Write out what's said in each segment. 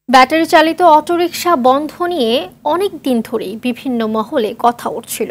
Battery চালিত autorickshaw বন্ধ নিয়ে অনেক দিন ধরেই বিভিন্ন মহলে কথা উঠছিল।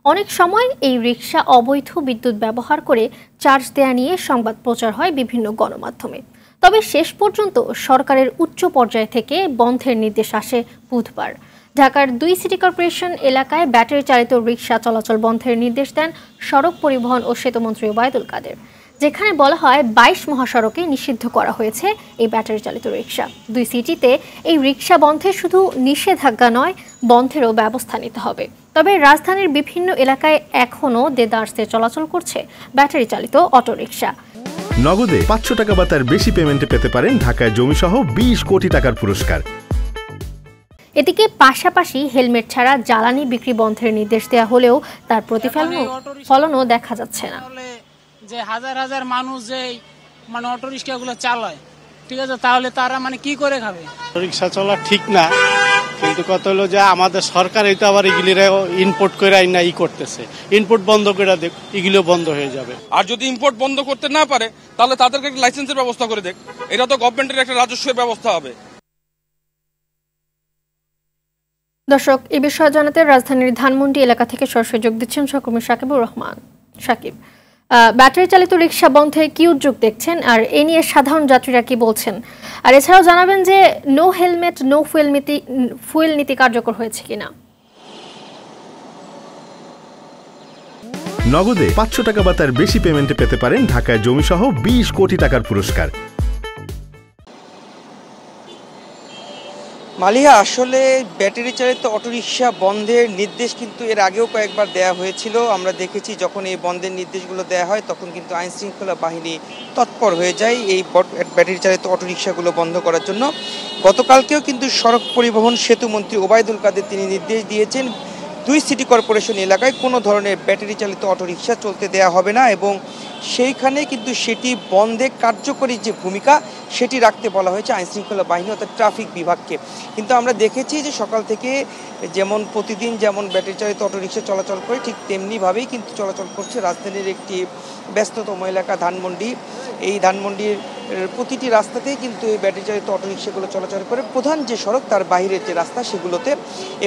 অনেক সময় এই রিকশা অবৈধ বিদ্যুৎ ব্যবহার করে চার্জ দেয়া নিয়ে সংবাদ প্রচার হয় বিভিন্ন গণমাধ্যমে। তবে শেষ পর্যন্ত সরকারের উচ্চ পর্যায় থেকে বন্ধের নির্দেশ আসে বুধবার। ঢাকার ২ সিটি কর্পোরেশন এলাকায় ব্যাটারি চালিত রিকশা চলাচল বন্ধের নির্দেশ দেন সড়ক পরিবহন ও সেতুমন্ত্রী ওবায়দুল কাদের, যেখানে বলা হয় ২২ মহাসড়কে নিষিদ্ধ করা হয়েছে এই ব্যাটারি চালিত রিকশা। ২ সিটিতে এই রিকশা বন্ধে শুধু নিষেধাজ্ঞা নয়, বন্ধেরও ব্যবস্থা নিতে হবে। তবে রাজধানীর বিভিন্ন এলাকায় এখনও দেদারসে চলাচল করছে ব্যাটারি চালিত অটোরিকশা। নগদে ৫০০ টাকা বা তার বেশি পেমেন্টে পেতে পারেন ঢাকায় জমিসহ ২০ কোটি টাকার পুরস্কার। এদিকে পাশাপাশি হেলমেট ছাড়া জ্বালানি বিক্রি বন্ধের নির্দেশ দেওয়া হলেও তার প্রতিফলনও দেখা যাচ্ছে না। যে হাজার হাজার মানুষ যে অটোরিকশাগুলো চালায়, ঠিক আছে, তাহলে তারা কি করে খাবে? রিকশা চলা ঠিক না, কিন্তু কত হলো যে আমাদের সরকার এটা আবার এগুলির ইনপোর্ট করে আইনা করতেছে। ইনপোর্ট বন্ধ করে দেখ, এগুলো বন্ধ হয়ে যাবে। আর যদি ইম্পোর্ট বন্ধ করতে না পারে তাহলে তাদেরকে একটা লাইসেন্সের ব্যবস্থা করে দেখ। এটা তো গভর্নমেন্টের একটা রাজস্বের ব্যবস্থা হবে। দর্শক, এ বিষয়ে জানাতে রাজধানীর ধানমন্ডি এলাকা থেকে সরাসরি যোগ দিচ্ছেন সহকর্মী সাকিবুর রহমান। সাকিব, ব্যাটারি চালিত রিকশা বন্ধে কি উদ্যোগ দেখছেন, আর এ নিয়ে সাধারণ যাত্রীরা কি বলছেন? আর এছাড়াও জানাবেন যে নো হেলমেট নো ফুয়েল নীতি কার্যকর হয়েছে কিনা। নগদে ৫০০ টাকা বা তার বেশি পেমেন্টে পেতে পারেন ঢাকায় জমিসহ ২০ কোটি টাকার পুরস্কার। মালিহা, আসলে ব্যাটারি চালিত অটোরিকশা বন্ধের নির্দেশ কিন্তু এর আগেও কয়েকবার দেয়া হয়েছিল। আমরা দেখেছি যখন এই বন্ধের নির্দেশগুলো দেয়া হয় তখন কিন্তু আইনশৃঙ্খলা বাহিনী তৎপর হয়ে যায় এই ব্যাটারি চালিত অটোরিকশাগুলো বন্ধ করার জন্য। গতকালকেও কিন্তু সড়ক পরিবহন সেতুমন্ত্রী ওবায়দুল কাদের তিনি নির্দেশ দিয়েছেন ২ সিটি কর্পোরেশন এলাকায় কোনো ধরনের ব্যাটারি চালিত অটোরিকশা চলতে দেয়া হবে না, এবং সেইখানে কিন্তু সেটি বন্ধে কার্যকরী যে ভূমিকা সেটি রাখতে বলা হয়েছে আইনশৃঙ্খলা বাহিনী অর্থাৎ ট্রাফিক বিভাগকে। কিন্তু আমরা দেখেছি যে সকাল থেকে যেমন প্রতিদিন যেমন ব্যাটারি চালিত অটোরিকশা চলাচল করে ঠিক তেমনিভাবেই কিন্তু চলাচল করছে রাজধানীর একটি ব্যস্ততম এলাকা ধানমন্ডি। এই ধানমন্ডির প্রতিটি রাস্তাতেই কিন্তু এই ব্যাটারি চালিত অটোরিকশাগুলো চলাচল করে প্রধান যে সড়ক তার বাইরের যে রাস্তা সেগুলোতে,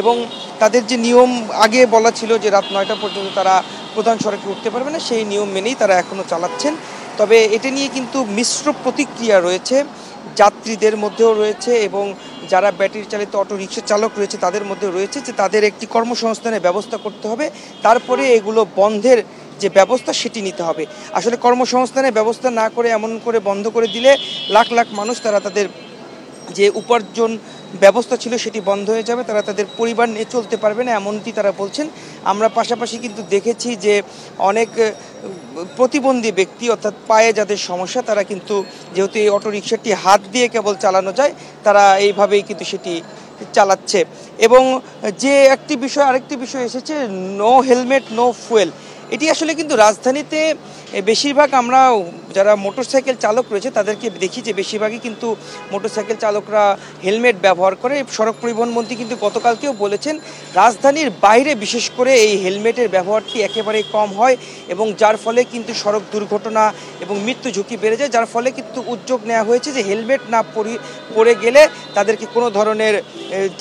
এবং তাদের যে নিয়ম আগে বলা ছিল যে রাত ৯টা পর্যন্ত তারা প্রধান সড়কে উঠতে পারবে না, সেই নিয়ম মেনেই তারা এখনও চালাচ্ছেন। তবে এটা নিয়ে কিন্তু মিশ্র প্রতিক্রিয়া রয়েছে, যাত্রীদের মধ্যেও রয়েছে এবং যারা ব্যাটারি চালিত অটোরিকশা চালক রয়েছে তাদের মধ্যেও রয়েছে যে তাদের একটি কর্মসংস্থানের ব্যবস্থা করতে হবে, তারপরে এগুলো বন্ধের যে ব্যবস্থা সেটি নিতে হবে। আসলে কর্মসংস্থানের ব্যবস্থা না করে এমন করে বন্ধ করে দিলে লাখ লাখ মানুষ তারা তাদের যে উপার্জন ব্যবস্থা ছিল সেটি বন্ধ হয়ে যাবে, তারা তাদের পরিবার নিয়ে চলতে পারবে না, এমনটি তারা বলছেন। আমরা পাশাপাশি কিন্তু দেখেছি যে অনেক প্রতিবন্ধী ব্যক্তি অর্থাৎ পায়ে যাদের সমস্যা তারা কিন্তু যেহেতু এই অটোরিকশাটি হাত দিয়ে কেবল চালানো যায় তারা এইভাবেই কিন্তু সেটি চালাচ্ছে। এবং যে আরেকটি বিষয় এসেছে নো হেলমেট নো ফুয়েল, এটি আসলে কিন্তু রাজধানীতে বেশিরভাগ আমরা যারা মোটরসাইকেল চালক রয়েছে তাদেরকে দেখি যে বেশিরভাগই কিন্তু মোটরসাইকেল চালকরা হেলমেট ব্যবহার করে। সড়ক পরিবহন মন্ত্রী কিন্তু গতকালকেও বলেছেন রাজধানীর বাইরে বিশেষ করে এই হেলমেটের ব্যবহারটি একেবারেই কম হয়, এবং যার ফলে কিন্তু সড়ক দুর্ঘটনা এবং মৃত্যু ঝুঁকি বেড়ে যায়, যার ফলে কিন্তু উদ্যোগ নেওয়া হয়েছে যে হেলমেট না পরে গেলে তাদেরকে কোনো ধরনের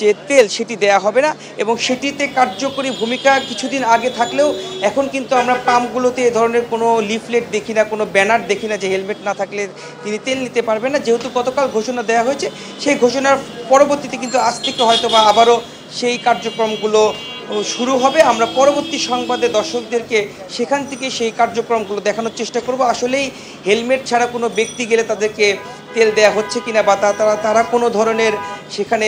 যে তেল সেটি দেয়া হবে না, এবং সেটিতে কার্যকরী ভূমিকা কিছুদিন আগে থাকলেও এখন কিন্তু আমরা পাম্পগুলোতে এ ধরনের কোনো লিফলেট দেখি না, কোনো ব্যানার দেখি না যে হেলমেট না থাকলে তিনি তেল নিতে পারবেন না। যেহেতু গতকাল ঘোষণা দেওয়া হয়েছে সেই ঘোষণার পরবর্তীতে কিন্তু আজ থেকে হয়তো বা আবারও সেই কার্যক্রমগুলো শুরু হবে। আমরা পরবর্তী সংবাদে দর্শকদেরকে সেখান থেকে সেই কার্যক্রমগুলো দেখানোর চেষ্টা করব আসলেই হেলমেট ছাড়া কোনো ব্যক্তি গেলে তাদেরকে তেল দেয়া হচ্ছে কিনা বা তারা কোনো ধরনের সেখানে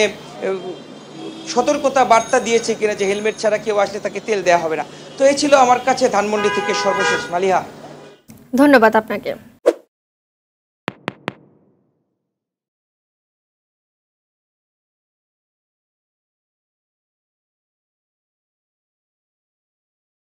সতর্কতা বার্তা দিয়েছে কিনা যে হেলমেট ছাড়া কেউ আসলে তাকে তেল দেওয়া হবে না। তো এই ছিল আমার কাছে ধানমন্ডি থেকে সর্বশেষ। মালিহা, ধন্যবাদ আপনাকে।